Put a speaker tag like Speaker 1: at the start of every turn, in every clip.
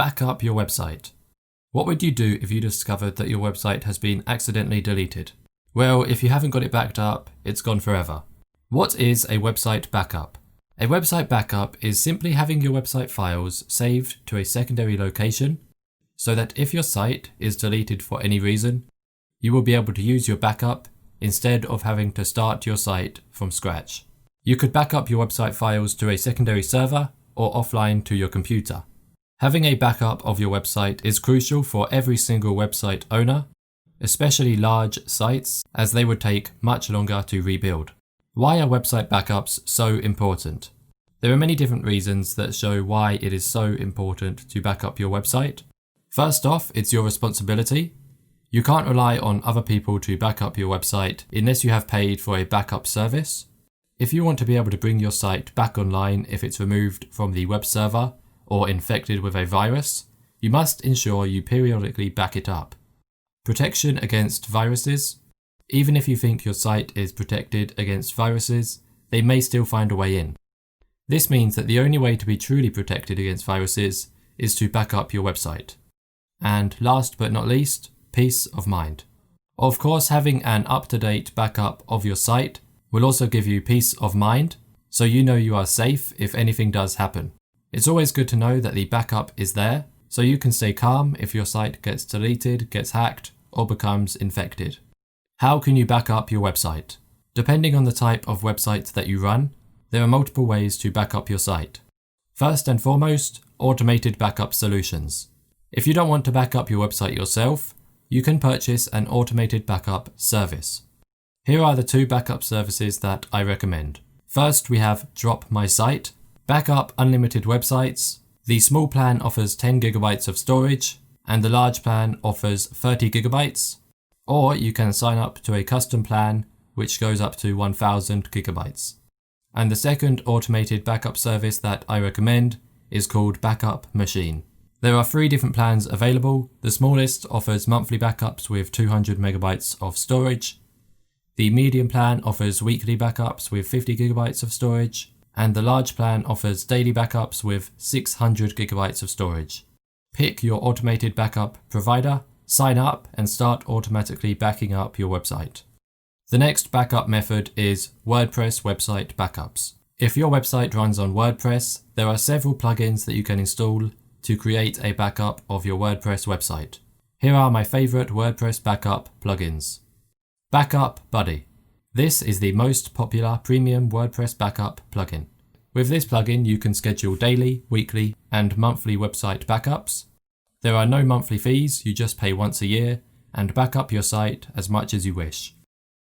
Speaker 1: Back up your website. What would you do if you discovered that your website has been accidentally deleted? Well, if you haven't got it backed up, it's gone forever. What is a website backup? A website backup is simply having your website files saved to a secondary location so that if your site is deleted for any reason, you will be able to use your backup instead of having to start your site from scratch. You could back up your website files to a secondary server or offline to your computer. Having a backup of your website is crucial for every single website owner, especially large sites, as they would take much longer to rebuild. Why are website backups so important? There are many different reasons that show why it is so important to back up your website. First off, it's your responsibility. You can't rely on other people to back up your website unless you have paid for a backup service. If you want to be able to bring your site back online if it's removed from the web server or infected with a virus, you must ensure you periodically back it up. Protection against viruses. Even if you think your site is protected against viruses, they may still find a way in. This means that the only way to be truly protected against viruses is to back up your website. And last but not least, peace of mind. Of course, having an up-to-date backup of your site will also give you peace of mind, so you know you are safe if anything does happen. It's always good to know that the backup is there, so you can stay calm if your site gets deleted, gets hacked, or becomes infected. How can you back up your website? Depending on the type of website that you run, there are multiple ways to back up your site. First and foremost, automated backup solutions. If you don't want to back up your website yourself, you can purchase an automated backup service. Here are the two backup services that I recommend. First, we have Drop My Site. Backup unlimited websites. The small plan offers 10 gigabytes of storage and the large plan offers 30 gigabytes. Or you can sign up to a custom plan which goes up to 1000 gigabytes. And the second automated backup service that I recommend is called Backup Machine. There are 3 different plans available. The smallest offers monthly backups with 200 megabytes of storage. The medium plan offers weekly backups with 50 gigabytes of storage. And the large plan offers daily backups with 600 gigabytes of storage. Pick your automated backup provider, sign up, and start automatically backing up your website. The next backup method is WordPress website backups. If your website runs on WordPress, there are several plugins that you can install to create a backup of your WordPress website. Here are my favorite WordPress backup plugins. Backup Buddy. This is the most popular premium WordPress backup plugin. With this plugin, you can schedule daily, weekly, and monthly website backups. There are no monthly fees, you just pay once a year and back up your site as much as you wish.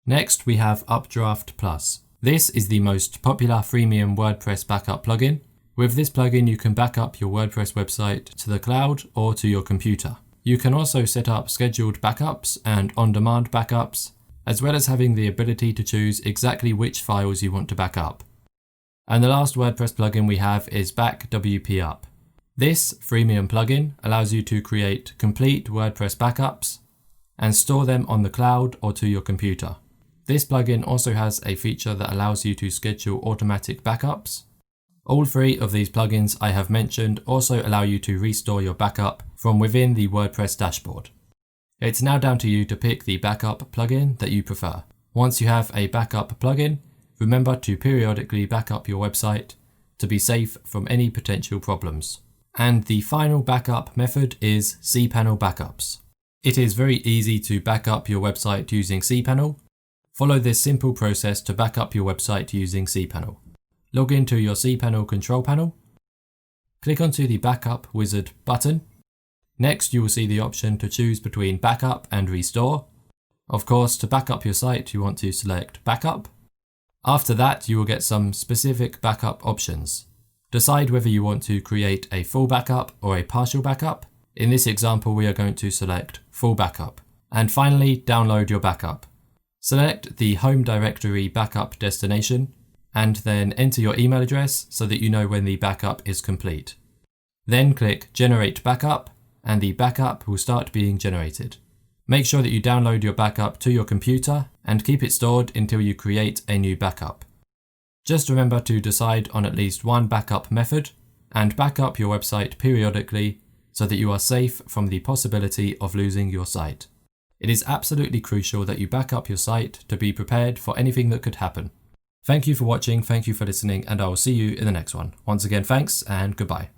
Speaker 1: Next, we have Updraft Plus. This is the most popular freemium WordPress backup plugin. With this plugin, you can back up your WordPress website to the cloud or to your computer. You can also set up scheduled backups and on-demand backups, as well as having the ability to choose exactly which files you want to back up. And the last WordPress plugin we have is BackWP. This freemium plugin allows you to create complete WordPress backups and store them on the cloud or to your computer. This plugin also has a feature that allows you to schedule automatic backups. All 3 of these plugins I have mentioned also allow you to restore your backup from within the WordPress dashboard. It's now down to you to pick the backup plugin that you prefer. Once you have a backup plugin, remember to periodically back up your website to be safe from any potential problems. And the final backup method is cPanel backups. It is very easy to back up your website using cPanel. Follow this simple process to back up your website using cPanel. Log into your cPanel control panel. Click onto the Backup Wizard button. Next, you will see the option to choose between backup and restore. Of course, to back up your site, you want to select backup. After that, you will get some specific backup options. Decide whether you want to create a full backup or a partial backup. In this example, we are going to select full backup. And finally, download your backup. Select the home directory backup destination and then enter your email address so that you know when the backup is complete. Then click Generate Backup and the backup will start being generated. Make sure that you download your backup to your computer and keep it stored until you create a new backup. Just remember to decide on at least one backup method and back up your website periodically so that you are safe from the possibility of losing your site. It is absolutely crucial that you back up your site to be prepared for anything that could happen. Thank you for watching, thank you for listening, and I will see you in the next one. Once again, thanks and goodbye.